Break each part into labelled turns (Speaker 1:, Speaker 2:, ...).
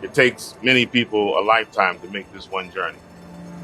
Speaker 1: It takes many people a lifetime to make this one journey.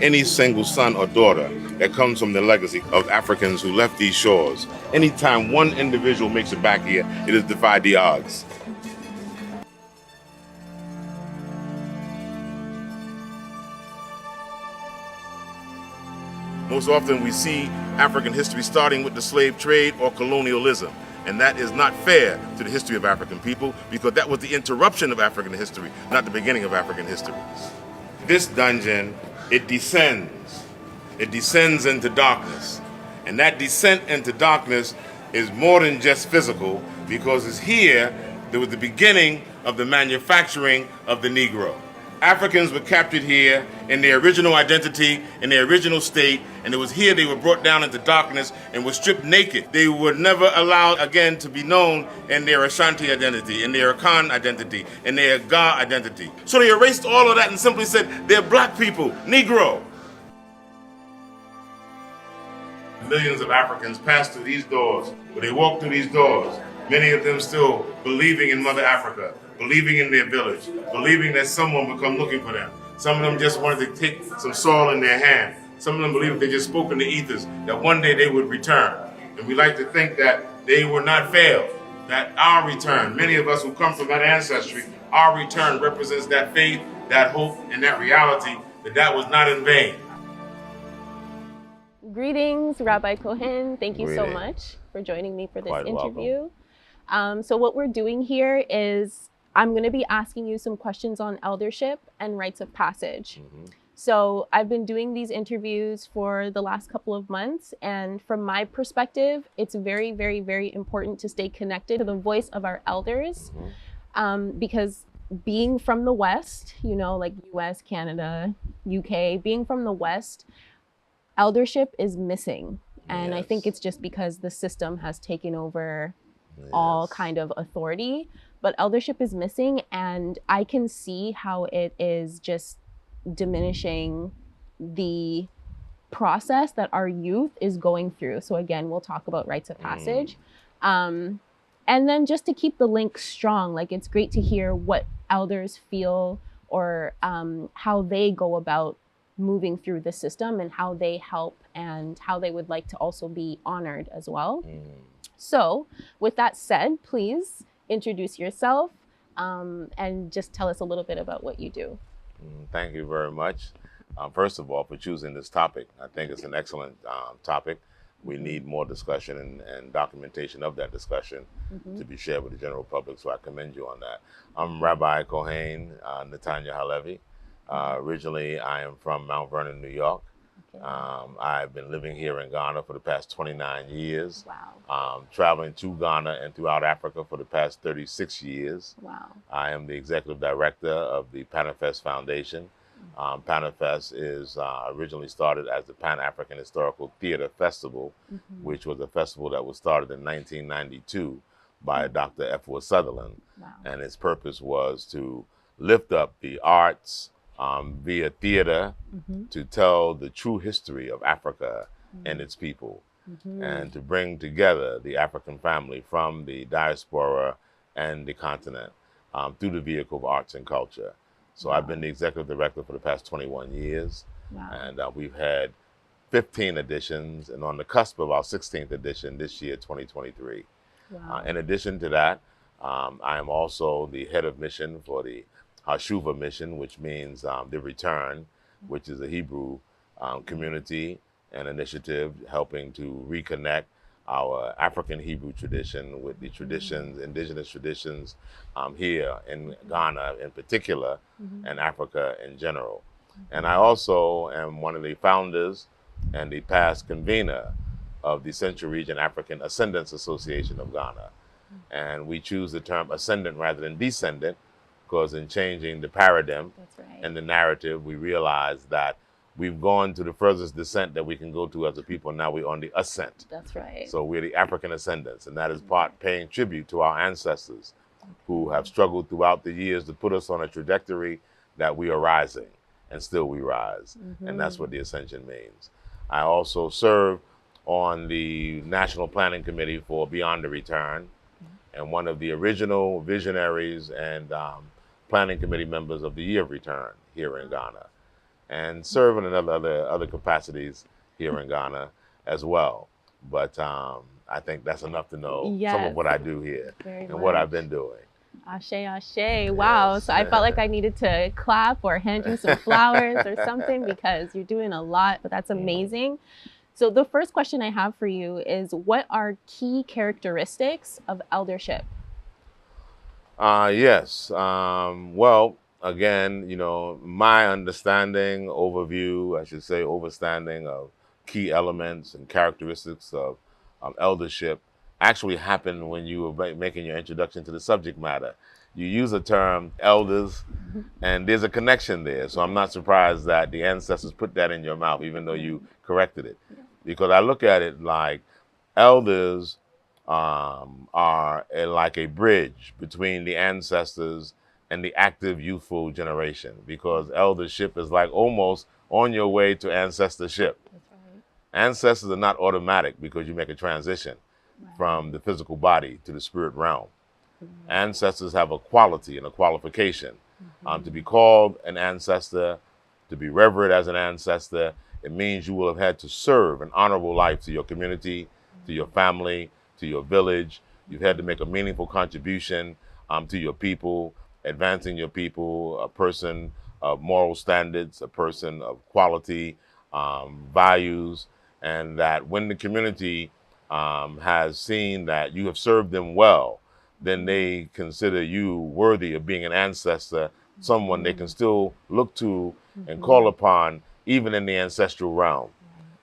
Speaker 1: Any single son or daughter that comes from the legacy of Africans who left these shores, anytime one individual makes it back here, it has defied the odds. Most often we see African history starting with the slave trade or colonialism. And that is not fair to the history of African people, because that was the interruption of African history, not the beginning of African history. This dungeon, it descends. It descends into darkness. And that descent into darkness is more than just physical, because it's here that was the beginning of the manufacturing of the Negro. Africans were captured here in their original identity, in their original state, and it was here they were brought down into darkness and were stripped naked. They were never allowed again to be known in their Ashanti identity, in their Akan identity, in their Ga identity. So they erased all of that and simply said, they're black people, Negro. Millions of Africans passed through these doors, but they walked through these doors, many of them still believing in Mother Africa, believing in their village, believing that someone would come looking for them. Some of them just wanted to take some soil in their hand. Some of them believed if they just spoke in the ethers, that one day they would return. And we like to think that they were not failed, that our return, many of us who come from that ancestry, our return represents that faith, that hope, and that reality, that was not in vain.
Speaker 2: Greetings, Rabbi KOHAIN. Thank you so much for joining me for this interview. So what we're doing here is I'm going to be asking you some questions on eldership and rites of passage. So I've been doing these interviews for the last couple of months, and from my perspective, it's very, very, very important to stay connected to the voice of our elders, because being from the West, you know, like US, Canada, UK, being from the West, eldership is missing. And I think it's just because the system has taken over all kind of authority, but eldership is missing, and I can see how it is just diminishing the process that our youth is going through. So again, we'll talk about rites of passage. And then just to keep the link strong, like it's great to hear what elders feel or how they go about moving through the system and how they help and how they would like to also be honored as well. So with that said, please introduce yourself and just tell us a little bit about what you do.
Speaker 1: Thank you very much. First of all, for choosing this topic. I think it's an excellent topic. We need more discussion and documentation of that discussion to be shared with the general public, so I commend you on that. I'm Rabbi KOHAIN, Nathanyah Halevi. Originally, I am from Mount Vernon, New York. I've been living here in Ghana for the past 29 years.
Speaker 2: Wow.
Speaker 1: Traveling to Ghana and throughout Africa for the past 36 years.
Speaker 2: Wow.
Speaker 1: I am the executive director of the PANAFEST Foundation. PANAFEST is originally started as the Pan-African Historical Theater Festival, which was a festival that was started in 1992 by Dr. F. Sutherland.
Speaker 2: Wow.
Speaker 1: And its purpose was to lift up the arts via theater to tell the true history of Africa and its people, and to bring together the African family from the diaspora and the continent through the vehicle of arts and culture. So I've been the executive director for the past 21 years, and we've had 15 editions, and on the cusp of our 16th edition this year, 2023. In addition to that, I am also the head of mission for the Hashuvah Mission, which means the return, which is a Hebrew community and initiative helping to reconnect our African Hebrew tradition with the traditions, indigenous traditions here in Ghana in particular, and Africa in general. And I also am one of the founders and the past convener of the Central Region African Ascendants Association of Ghana. And we choose the term ascendant rather than descendant, because in changing the paradigm and the narrative, we realize that we've gone to the furthest descent that we can go to as a people. Now we're on the ascent.
Speaker 2: That's right.
Speaker 1: So we're the African ascendants, and that is part paying tribute to our ancestors who have struggled throughout the years to put us on a trajectory that we are rising, and still we rise. And that's what the ascension means. I also serve on the National Planning Committee for Beyond the Return, and one of the original visionaries and planning committee members of the Year of Return here in Ghana, and serving in other capacities here in Ghana as well. But I think that's enough to know some of what I do here and what I've been doing.
Speaker 2: Ashe, ashe. Wow. Yes. So I felt like I needed to clap or hand you some flowers or something, because you're doing a lot, but that's amazing. So the first question I have for you is, what are key characteristics of eldership?
Speaker 1: Yes. Well, again, my understanding, overview, I should say, overstanding of key elements and characteristics of eldership actually happened when you were making your introduction to the subject matter. You use the term elders, and there's a connection there. So I'm not surprised that the ancestors put that in your mouth, even though you corrected it. Because I look at it like elders are like a bridge between the ancestors and the active youthful generation, because eldership is like almost on your way to ancestorship. That's right. Ancestors are not automatic because you make a transition from the physical body to the spirit realm. Ancestors have a quality and a qualification. To be called an ancestor, to be revered as an ancestor, it means you will have had to serve an honorable life to your community, to your family, to your village. You've had to make a meaningful contribution to your people, advancing your people, a person of moral standards, a person of quality, values, and that when the community has seen that you have served them well, then they consider you worthy of being an ancestor, someone they can still look to and call upon, even in the ancestral realm.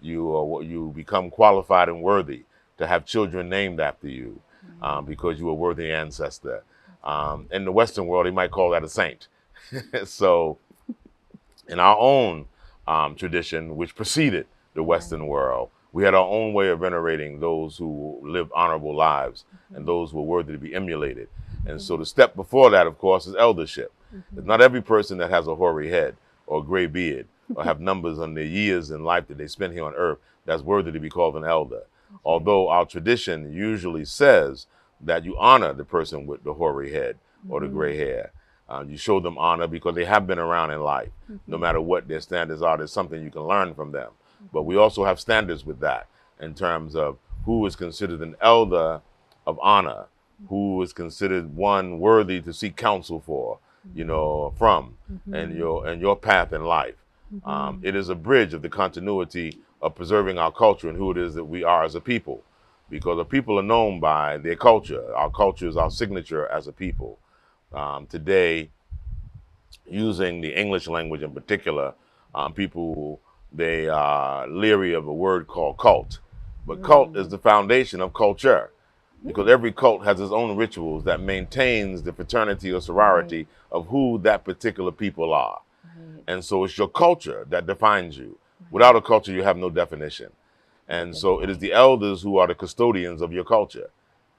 Speaker 1: You become qualified and worthy to have children named after you because you are a worthy ancestor. In the Western world, they might call that a saint. So in our own tradition, which preceded the Western world, we had our own way of venerating those who lived honorable lives and those who were worthy to be emulated. And so the step before that, of course, is eldership. It's not every person that has a hoary head or a gray beard or have numbers on their years in life that they spend here on earth that's worthy to be called an elder. Although our tradition usually says that you honor the person with the hoary head or the gray hair. You show them honor because they have been around in life. No matter what their standards are, there's something you can learn from them. But we also have standards with that in terms of who is considered an elder of honor, who is considered one worthy to seek counsel for, from, and your path in life. It is a bridge of the continuity of preserving our culture and who it is that we are as a people, because the people are known by their culture. Our culture is our signature as a people. Today, using the English language in particular, people, they are leery of a word called cult. But cult is the foundation of culture, because every cult has its own rituals that maintains the fraternity or sorority of who that particular people are. And so it's your culture that defines you. Without a culture, you have no definition. And so it is the elders who are the custodians of your culture.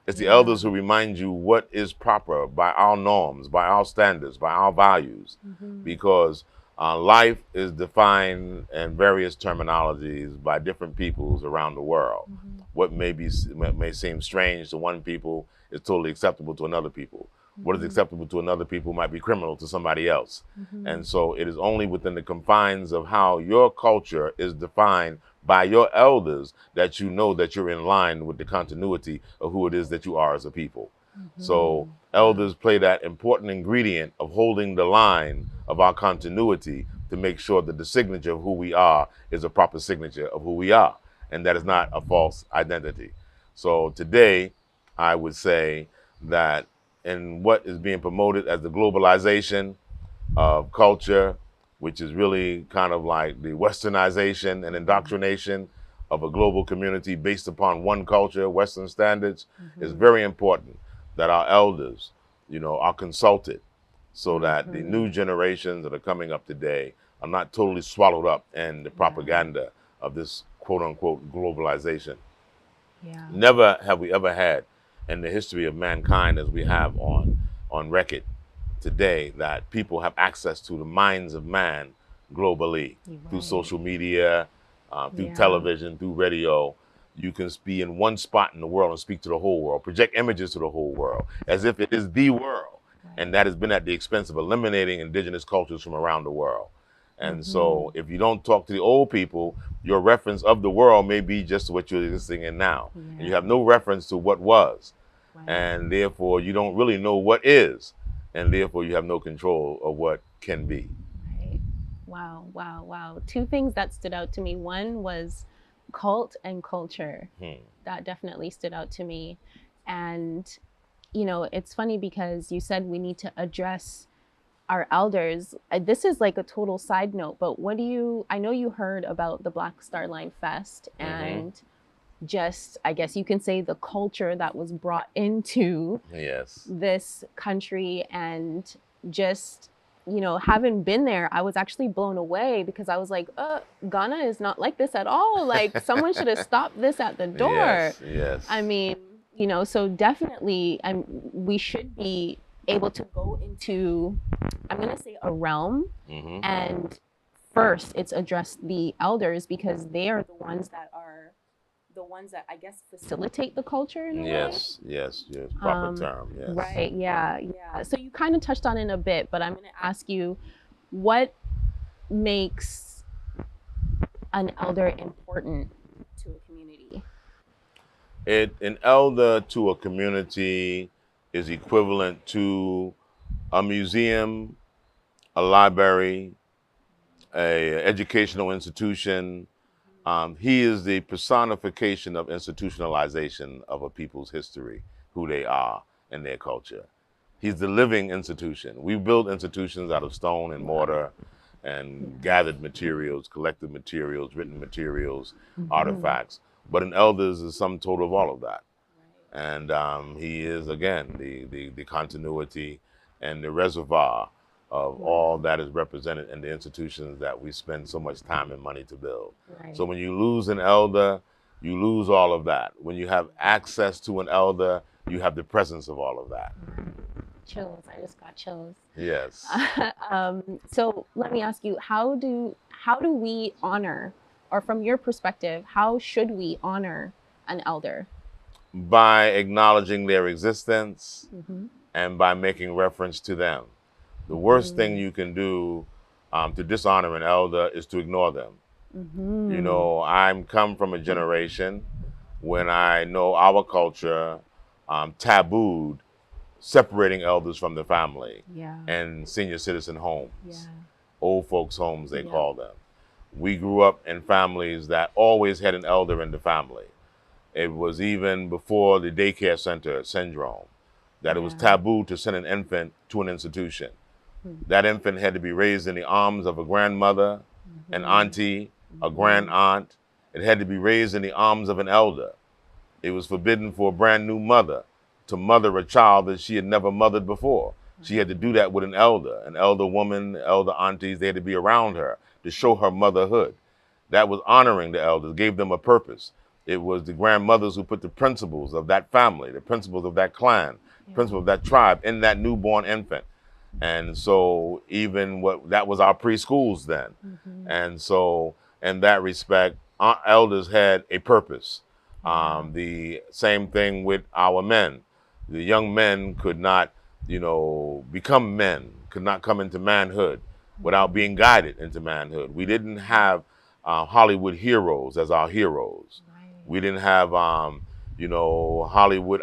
Speaker 1: It's the elders who remind you what is proper by our norms, by our standards, by our values, because life is defined in various terminologies by different peoples around the world. What may seem strange to one people is totally acceptable to another people. What is acceptable to another people might be criminal to somebody else. And so it is only within the confines of how your culture is defined by your elders that you know that you're in line with the continuity of who it is that you are as a people. So elders play that important ingredient of holding the line of our continuity to make sure that the signature of who we are is a proper signature of who we are, and that is not a false identity. So today, I would say that in what is being promoted as the globalization of culture, which is really kind of like the westernization and indoctrination of a global community based upon one culture, Western standards, is very important that our elders, are consulted so that the new generations that are coming up today are not totally swallowed up in the propaganda of this quote unquote globalization. Never have we ever had in the history of mankind, as we have on record today, that people have access to the minds of man globally through social media, through television, through radio. You can be in one spot in the world and speak to the whole world, project images to the whole world, as if it is the world, And that has been at the expense of eliminating indigenous cultures from around the world. And so if you don't talk to the old people, your reference of the world may be just what you're existing in now. And you have no reference to what was. And therefore, you don't really know what is. And therefore, you have no control of what can be.
Speaker 2: Right. Wow, wow, wow. Two things that stood out to me. One was cult and culture. That definitely stood out to me. And, you know, it's funny because you said we need to address our elders. This is like a total side note, but I know you heard about the Black Star Line Fest and just, I guess you can say, the culture that was brought into this country. And just, you know, having been there, I was actually blown away because I was like, Ghana is not like this at all. Like, someone should have stopped this at the door.
Speaker 1: Yes.
Speaker 2: I mean, you know, so definitely we should be able to go into, I'm going to say, a realm. And first, it's address the elders because they are the ones that I guess facilitate the culture in a way.
Speaker 1: Yes, proper term, yes.
Speaker 2: Right, yeah. So you kind of touched on it a bit, but I'm going to ask you, what makes an elder important to a community?
Speaker 1: An elder to a community is equivalent to a museum, a library, an educational institution. He is the personification of institutionalization of a people's history, who they are and their culture. He's the living institution. We build institutions out of stone and mortar and gathered materials, collected materials, written materials, artifacts. But an elder is the sum total of all of that. And he is, again, the continuity and the reservoir of all that is represented in the institutions that we spend so much time and money to build. So when you lose an elder, you lose all of that. When you have access to an elder, you have the presence of all of that.
Speaker 2: Chills. I just got chills.
Speaker 1: Yes.
Speaker 2: So let me ask you, how do we honor, or from your perspective, how should we honor an elder?
Speaker 1: By acknowledging their existence and by making reference to them. The worst thing you can do to dishonor an elder is to ignore them. You know, I'm come from a generation when I know our culture tabooed separating elders from the family and senior citizen homes, old folks' homes, they call them. We grew up in families that always had an elder in the family. It was even before the daycare center syndrome that it was taboo to send an infant to an institution. That infant had to be raised in the arms of a grandmother, an auntie, a grand aunt. It had to be raised in the arms of an elder. It was forbidden for a brand new mother to mother a child that she had never mothered before. She had to do that with an elder woman, elder aunties. They had to be around her to show her motherhood. That was honoring the elders, gave them a purpose. It was the grandmothers who put the principles of that family, the principles of that clan, principles of that tribe in that newborn infant. And so even that was our preschools then. And so in that respect, our elders had a purpose. The same thing with our men. The young men could not, become men, could not come into manhood without being guided into manhood. We didn't have Hollywood heroes as our heroes. We didn't have, Hollywood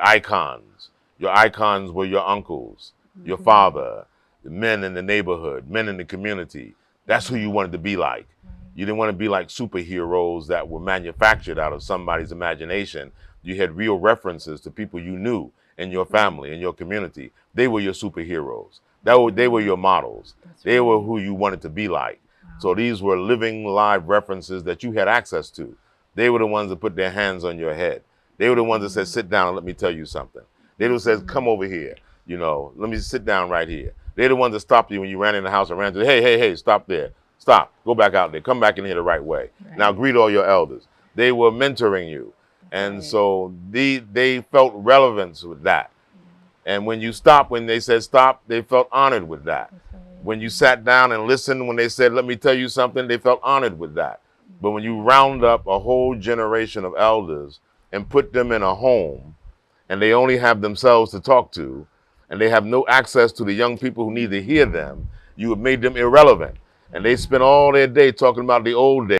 Speaker 1: icons. Your icons were your uncles, your father, the men in the neighborhood, men in the community. That's who you wanted to be like. You didn't want to be like superheroes that were manufactured out of somebody's imagination. You had real references to people you knew in your family, in your community. They were your superheroes. They were your models. They were who you wanted to be like. So these were living, live references that you had access to. They were the ones that put their hands on your head. They were the ones that said, sit down and let me tell you something. They were the ones that said, come over here. Let me sit down right here. They're the ones that stopped you when you ran in the house and ran to, hey, stop there. Stop. Go back out there. Come back in here the right way. Now greet all your elders. They were mentoring you. And so they felt relevance with that. And when you stopped, when they said stop, they felt honored with that. When you sat down and listened, when they said, let me tell you something, they felt honored with that. But when you round up a whole generation of elders and put them in a home and they only have themselves to talk to, and they have no access to the young people who need to hear them, you have made them irrelevant. And they spend all their day talking about the old days.